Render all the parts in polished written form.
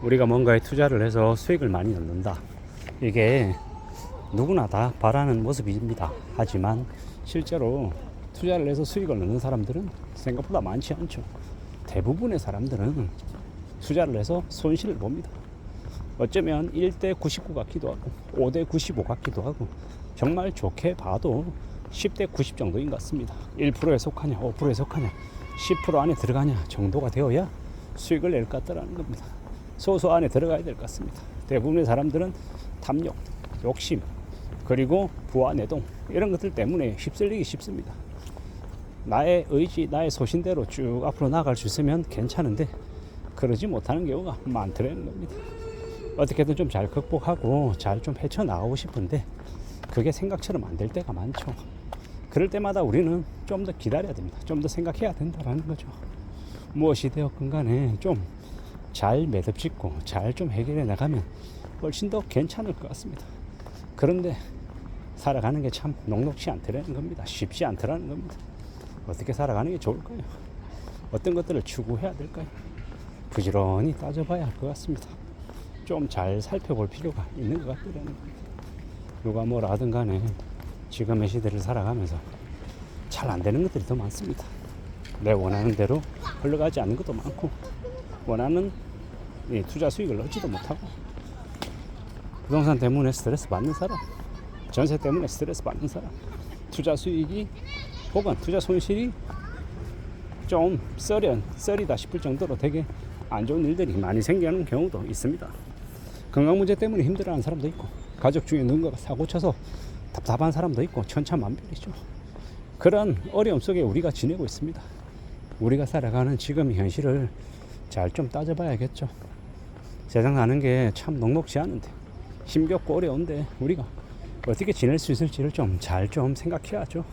우리가 뭔가에 투자를 해서 수익을 많이 얻는다. 이게 누구나 다 바라는 모습입니다. 하지만 실제로 투자를 해서 수익을 얻는 사람들은 생각보다 많지 않죠. 대부분의 사람들은 투자를 해서 손실을 봅니다. 어쩌면 1대 99 같기도 하고 5대 95 같기도 하고 정말 좋게 봐도 10대 90 정도인 것 같습니다. 1%에 속하냐 5%에 속하냐 10% 안에 들어가냐 정도가 되어야 수익을 낼 것 같다는 겁니다. 소수 안에 들어가야 될 것 같습니다. 대부분의 사람들은 탐욕, 욕심, 그리고 부와 내동 이런 것들 때문에 휩쓸리기 쉽습니다. 나의 의지, 나의 소신대로 쭉 앞으로 나아갈 수 있으면 괜찮은데 그러지 못하는 경우가 많더라는 겁니다. 어떻게든 좀 잘 극복하고 잘 좀 헤쳐나가고 싶은데 그게 생각처럼 안 될 때가 많죠. 그럴 때마다 우리는 좀 더 기다려야 됩니다. 좀 더 생각해야 된다는 거죠. 무엇이 되었건 간에 좀 잘 매듭 짓고 잘 좀 해결해 나가면 훨씬 더 괜찮을 것 같습니다. 그런데 살아가는 게 참 녹록지 않더라는 겁니다. 쉽지 않더라는 겁니다. 어떻게 살아가는 게 좋을까요? 어떤 것들을 추구해야 될까요? 부지런히 따져봐야 할 것 같습니다. 좀 잘 살펴볼 필요가 있는 것 같더라는 겁니다. 누가 뭐라 하든 간에 지금의 시대를 살아가면서 잘 안 되는 것들이 더 많습니다. 내 원하는 대로 흘러가지 않는 것도 많고 원하는 투자 수익을 얻지도 못하고 부동산 때문에 스트레스 받는 사람, 전세 때문에 스트레스 받는 사람, 투자 수익이 혹은 투자 손실이 좀 썰이다 싶을 정도로 되게 안 좋은 일들이 많이 생기는 경우도 있습니다. 건강 문제 때문에 힘들어하는 사람도 있고 가족 중에 누군가가 사고 쳐서 답답한 사람도 있고 천차만별이죠. 그런 어려움 속에 우리가 지내고 있습니다. 우리가 살아가는 지금의 현실을 잘 좀 따져봐야겠죠. 세상 사는 게 참 녹록지 않은데 힘겹고 어려운데 우리가 어떻게 지낼 수 있을지를 좀 잘 좀 생각해야죠.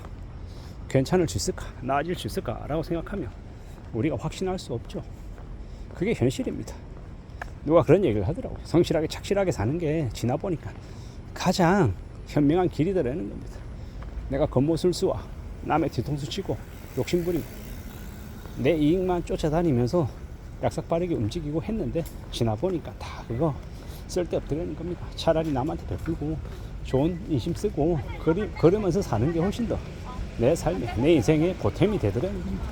괜찮을 수 있을까? 나아질 수 있을까? 라고 생각하면 우리가 확신할 수 없죠. 그게 현실입니다. 누가 그런 얘기를 하더라고요. 성실하게 착실하게 사는 게 지나 보니까 가장 현명한 길이더라는 겁니다. 내가 겉모술수와 남의 뒤통수 치고 욕심부리고 내 이익만 쫓아다니면서 약삭빠르게 움직이고 했는데 지나 보니까 다 그거 쓸데없더라는 겁니다. 차라리 남한테 베풀고 좋은 인심 쓰고 그러면서 사는 게 훨씬 더 내 삶에 내 인생에 보탬이 되더라는 겁니다.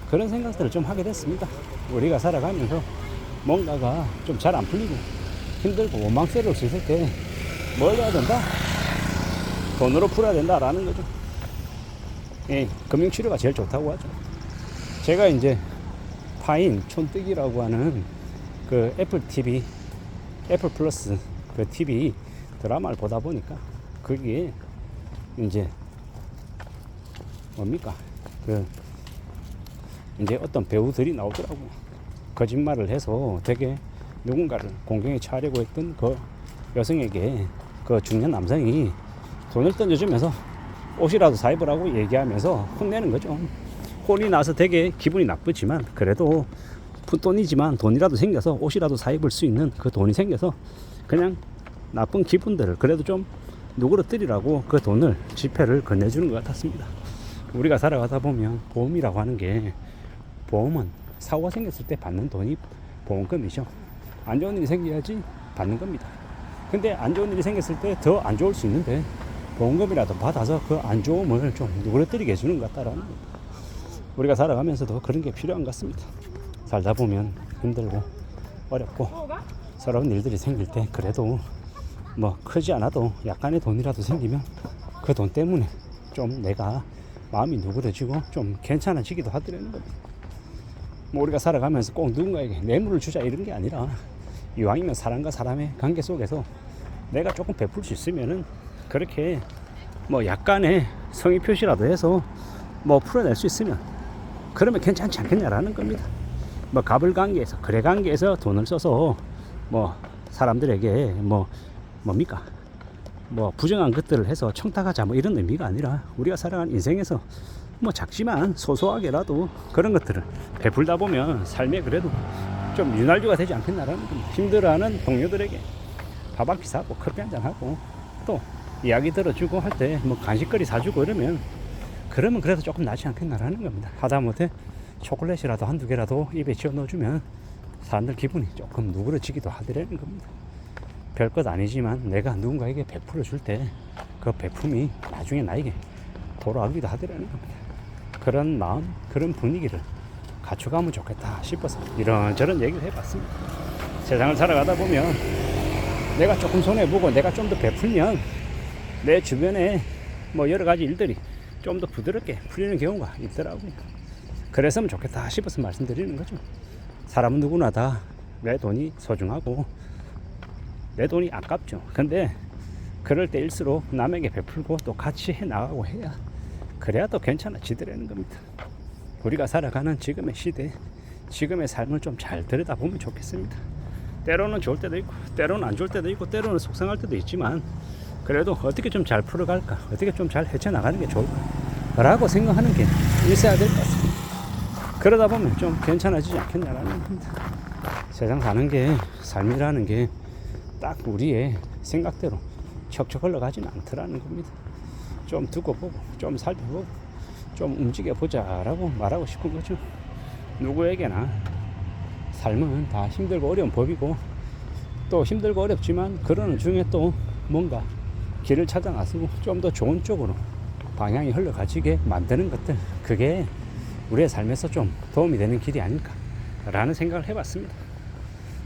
그런 생각들을 좀 하게 됐습니다. 우리가 살아가면서 뭔가가 좀 잘 안 풀리고 힘들고 원망스러울 수 있을 때 뭘 해야 된다? 돈으로 풀어야 된다라는 거죠. 예, 금융치료가 제일 좋다고 하죠. 제가 이제 파인 촌뜨기라고 하는 그 애플 TV, 애플 플러스 그 TV 드라마를 보다 보니까 그게 이제 뭡니까? 그 이제 어떤 배우들이 나오더라고요. 거짓말을 해서 되게 누군가를 공경에 처하려고 했던 그 여성에게 그 중년 남성이 돈을 던져주면서 옷이라도 사입으라고 얘기하면서 혼내는 거죠. 혼이 나서 되게 기분이 나쁘지만 그래도 푼돈이지만 돈이라도 생겨서 옷이라도 사입을 수 있는 그 돈이 생겨서 그냥 나쁜 기분들을 그래도 좀 누그러뜨리라고 그 돈을 지폐를 건네주는 것 같았습니다. 우리가 살아가다 보면 보험이라고 하는 게 보험은 사고가 생겼을 때 받는 돈이 보험금이죠. 안 좋은 일이 생겨야지 받는 겁니다. 근데 안 좋은 일이 생겼을 때 더 안 좋을 수 있는데 보험금이라도 받아서 그 안 좋음을 좀 누그러뜨리게 해주는 것 같다라는 겁니다. 우리가 살아가면서도 그런 게 필요한 것 같습니다. 살다 보면 힘들고 어렵고 서러운 일들이 생길 때 그래도 뭐 크지 않아도 약간의 돈이라도 생기면 그 돈 때문에 좀 내가 마음이 누그러지고 좀 괜찮아지기도 하더라는 겁니다. 뭐 우리가 살아가면서 꼭 누군가에게 뇌물을 주자 이런 게 아니라 이왕이면 사람과 사람의 관계 속에서 내가 조금 베풀 수 있으면은 그렇게 뭐 약간의 성의 표시라도 해서 뭐 풀어낼 수 있으면 그러면 괜찮지 않겠냐라는 겁니다. 뭐 갑을 관계에서 거래 관계에서 돈을 써서 뭐 사람들에게 뭡니까 뭐 부정한 것들을 해서 청탁하자 뭐 이런 의미가 아니라 우리가 살아가는 인생에서 뭐 작지만 소소하게라도 그런 것들을 베풀다 보면 삶에 그래도 좀 윤활유가 되지 않겠나라는 겁니다. 힘들어하는 동료들에게 밥 한 끼 사고 커피 한잔 하고 또 이야기 들어주고 할 때 뭐 간식거리 사주고 그러면 그래도 조금 낫지 않겠나라는 겁니다. 하다못해 초콜릿이라도 한두 개라도 입에 집어 넣어주면 사람들 기분이 조금 누그러지기도 하더라는 겁니다. 별것 아니지만 내가 누군가에게 베풀어 줄 때 그 베품이 나중에 나에게 돌아오기도 하더라는 겁니다. 그런 마음, 그런 분위기를 갖춰가면 좋겠다 싶어서 이런저런 얘기를 해봤습니다. 세상을 살아가다 보면 내가 조금 손해보고 내가 좀 더 베풀면 내 주변에 뭐 여러 가지 일들이 좀 더 부드럽게 풀리는 경우가 있더라고요. 그랬으면 좋겠다 싶어서 말씀드리는 거죠. 사람은 누구나 다 내 돈이 소중하고 내 돈이 아깝죠. 근데 그럴 때일수록 남에게 베풀고 또 같이 해나가고 해야 그래야 또 괜찮아지더라는 겁니다. 우리가 살아가는 지금의 시대, 지금의 삶을 좀 잘 들여다보면 좋겠습니다. 때로는 좋을 때도 있고 때로는 안 좋을 때도 있고 때로는 속상할 때도 있지만 그래도 어떻게 좀 잘 풀어갈까, 어떻게 좀 잘 헤쳐나가는 게 좋을까 라고 생각하는 게 있어야 될 것 같습니다. 그러다 보면 좀 괜찮아지지 않겠냐라는 겁니다. 세상 사는 게, 삶이라는 게 딱 우리의 생각대로 척척 흘러가지는 않더라는 겁니다. 좀 두고 보고 좀 살펴보고 좀 움직여 보자라고 말하고 싶은 거죠. 누구에게나 삶은 다 힘들고 어려운 법이고 또 힘들고 어렵지만 그러는 중에 또 뭔가 길을 찾아 나서고 좀 더 좋은 쪽으로 방향이 흘러가지게 만드는 것들, 그게 우리의 삶에서 좀 도움이 되는 길이 아닐까라는 생각을 해봤습니다.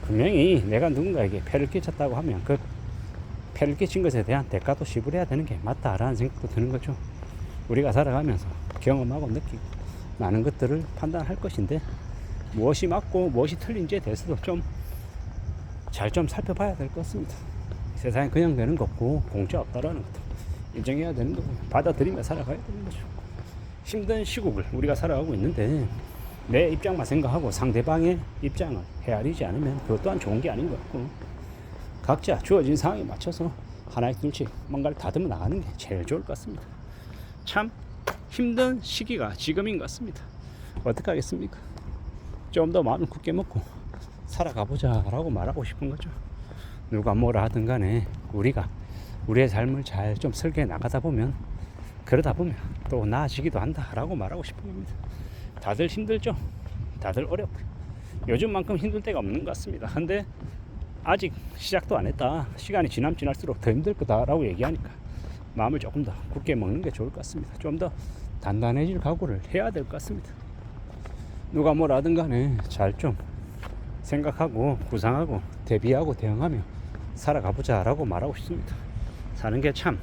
분명히 내가 누군가에게 폐를 끼쳤다고 하면 그 폐를 끼친 것에 대한 대가도 지불해야 되는 게 맞다라는 생각도 드는 거죠. 우리가 살아가면서 경험하고 느끼고 많은 것들을 판단할 것인데 무엇이 맞고 무엇이 틀린지에 대해서도 좀 잘 좀 살펴봐야 될 것 같습니다. 세상에 그냥 되는 거 없고 공짜 없다라는 것도 인정해야 되는 거고 받아들이며 살아가야 되는 거죠. 힘든 시국을 우리가 살아가고 있는데 내 입장만 생각하고 상대방의 입장을 헤아리지 않으면 그것 또한 좋은 게 아닌 것 같고 각자 주어진 상황에 맞춰서 하나씩 둘씩 뭔가를 다듬어 나가는 게 제일 좋을 것 같습니다. 참 힘든 시기가 지금인 것 같습니다. 어떻게 하겠습니까? 좀 더 마음을 굳게 먹고 살아가보자 라고 말하고 싶은 거죠. 누가 뭐라 하든 간에 우리가 우리의 삶을 잘 좀 설계해 나가다 보면 그러다 보면 또 나아지기도 한다 라고 말하고 싶은 겁니다. 다들 힘들죠. 다들 어렵고 요즘만큼 힘들 때가 없는 것 같습니다. 근데 아직 시작도 안 했다, 시간이 지날수록 더 힘들 거다 라고 얘기하니까 마음을 조금 더 굳게 먹는 게 좋을 것 같습니다. 좀 더 단단해질 각오를 해야 될 것 같습니다. 누가 뭐라 하든 간에 잘 좀 생각하고 구상하고 대비하고 대응하며 살아가보자 라고 말하고 싶습니다. 사는 게 참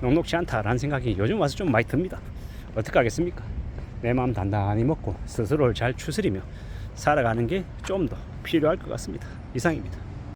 녹록지 않다라는 생각이 요즘 와서 좀 많이 듭니다. 어떻게 하겠습니까? 내 마음 단단히 먹고 스스로를 잘 추스리며 살아가는 게 좀 더 필요할 것 같습니다. 이상입니다.